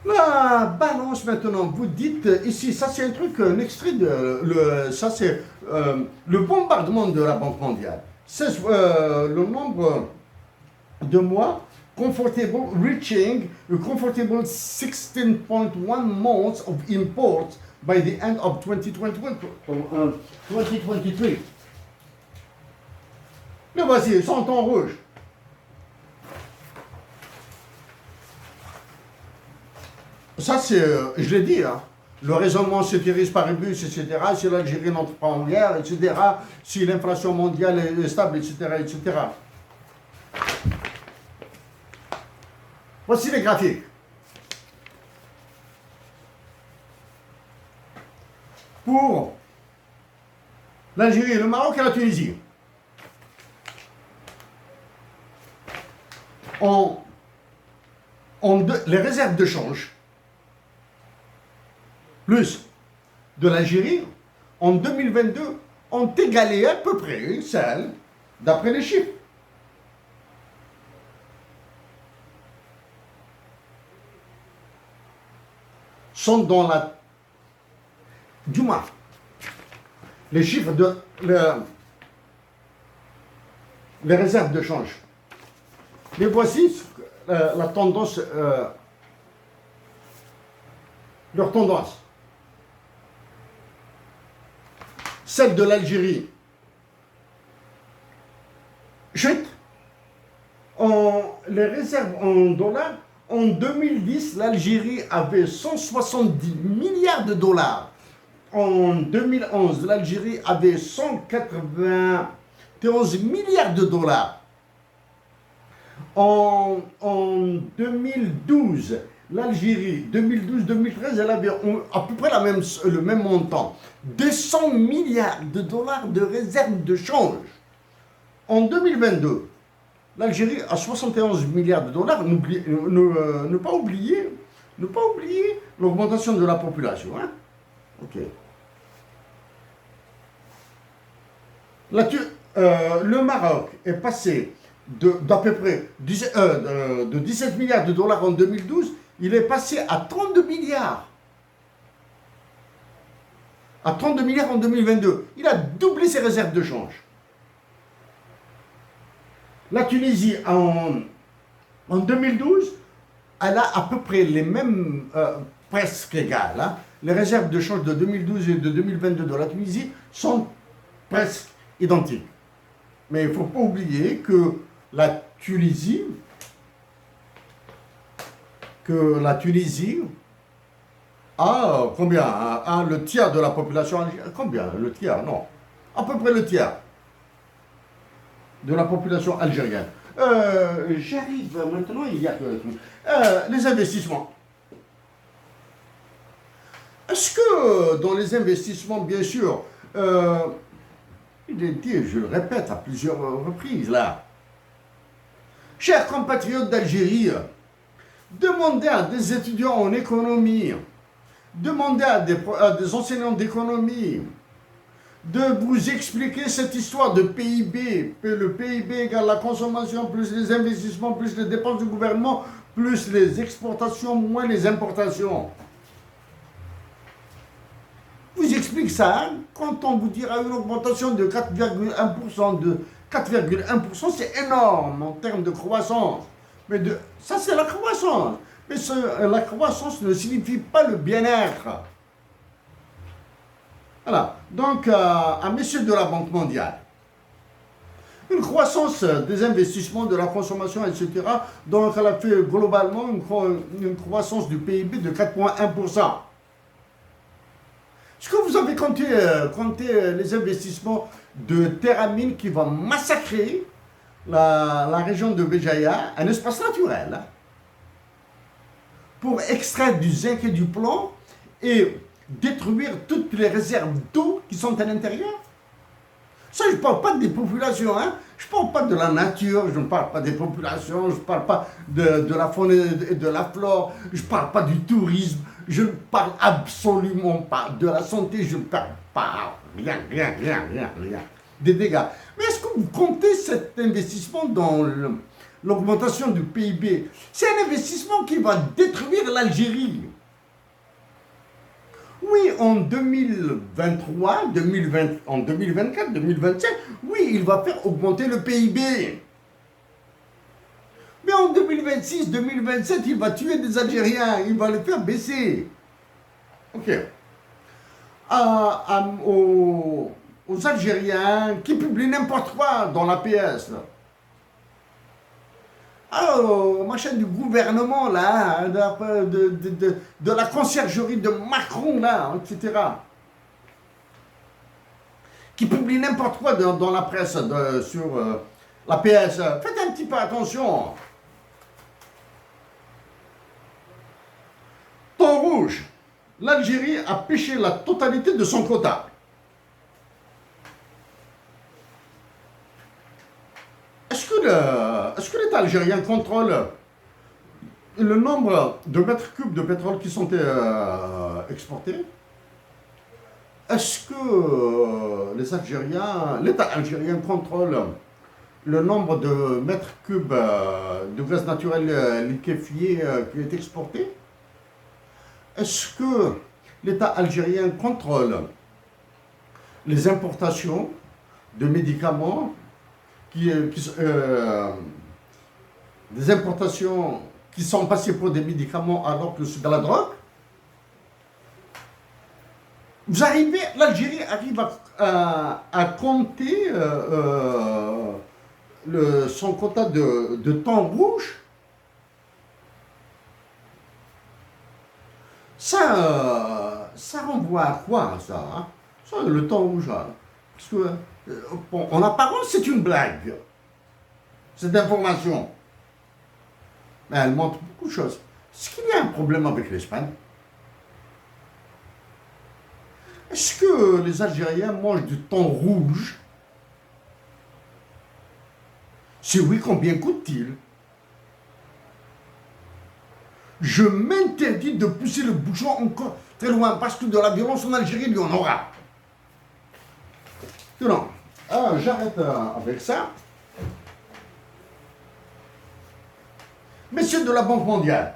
La balance maintenant, vous dites ici, ça c'est un truc, un extrait de, ça c'est le bombardement de la Banque mondiale. C'est le nombre de mois comfortable, reaching a comfortable 16.1 months of imports by the end of 2021, 2023. Le voici, ils sont en rouge. Ça, c'est, je l'ai dit, hein. Le raisonnement sécurise paribus, etc., si l'Algérie n'entre pas en guerre, etc., si l'inflation mondiale est stable, etc., etc. Voici les graphiques. Pour l'Algérie, le Maroc et la Tunisie. Les réserves de change plus de l'Algérie, en 2022, ont égalé à peu près celles, d'après les chiffres. Sont dans la... Du moins, les chiffres de... les réserves de change. Mais voici la tendance... leur tendance. Celle de l'Algérie chute. Les réserves en dollars, en 2010, l'Algérie avait 170 milliards de dollars. En 2011, l'Algérie avait 191 milliards de dollars. En 2012, l'Algérie, 2012-2013, elle avait à peu près le même montant. 200 milliards de dollars de réserves de change. En 2022, l'Algérie a 71 milliards de dollars. Ne pas oublier l'augmentation de la population. Hein? Ok. Le Maroc est passé d'à peu près de 17 milliards de dollars en 2012, il est passé à 32 milliards. À 32 milliards en 2022. Il a doublé ses réserves de change. La Tunisie, en 2012, elle a à peu près les mêmes, presque égales. Hein. Les réserves de change de 2012 et de 2022 de la Tunisie sont presque identiques. Mais il ne faut pas oublier que la Tunisie a combien? A le tiers de la population algérienne. Combien? Le tiers? Non. À peu près le tiers de la population algérienne. J'arrive maintenant, il y a les investissements. Est-ce que dans les investissements, bien sûr, il est dit, je le répète à plusieurs reprises là, chers compatriotes d'Algérie, demandez à des étudiants en économie, demandez à des enseignants d'économie de vous expliquer cette histoire de PIB. Le PIB égale la consommation, plus les investissements, plus les dépenses du gouvernement, plus les exportations, moins les importations. Vous explique ça, hein, quand on vous dira une augmentation de 4,1%, c'est énorme en termes de croissance. Mais ça, c'est la croissance. Mais la croissance ne signifie pas le bien-être. Voilà. Donc, à messieurs de la Banque mondiale, une croissance des investissements, de la consommation, etc. Donc, elle a fait globalement une croissance du PIB de 4,1%. Est-ce que vous avez compté les investissements de Terramine qui va massacrer la région de Béjaïa, un espace naturel, hein, pour extraire du zinc et du plomb et détruire toutes les réserves d'eau qui sont à l'intérieur? Ça, je ne parle pas des populations, hein. Je ne parle pas de la nature, je ne parle pas des populations, je ne parle pas de la faune et de la flore, je ne parle pas du tourisme, je ne parle absolument pas de la santé, je ne parle pas, rien. Des dégâts. Mais est-ce que vous comptez cet investissement dans l'augmentation du PIB. C'est un investissement qui va détruire l'Algérie. Oui, en 2023, en 2024, 2025, oui, il va faire augmenter le PIB. Mais en 2026, 2027, il va tuer des Algériens, il va les faire baisser. Ok. Aux Algériens qui publient n'importe quoi dans la PS. Machin du gouvernement, là, de la conciergerie de Macron, là, etc. Qui publient n'importe quoi dans la presse sur la PS. Faites un petit peu attention. Thon rouge. L'Algérie a pêché la totalité de son quota. Est-ce que l'État algérien contrôle le nombre de mètres cubes de pétrole qui sont exportés? Est-ce que l'État algérien contrôle le nombre de mètres cubes de gaz naturel liquéfié qui est exporté? Est-ce que l'État algérien contrôle les importations de médicaments des importations qui sont passées pour des médicaments alors que c'est de la drogue? L'Algérie arrive à compter son quota de thon rouge. Ça renvoie à quoi, ça, hein? Ça, le thon rouge, hein? Parce que, bon, en apparence, c'est une blague, cette information. Mais elle montre beaucoup de choses. Est-ce qu'il y a un problème avec l'Espagne? Est-ce que les Algériens mangent du thon rouge? Si oui, combien coûte-t-il? Je m'interdis de pousser le bouchon encore très loin parce que de la violence en Algérie, il y en aura. Non, j'arrête avec ça. Messieurs de la Banque mondiale,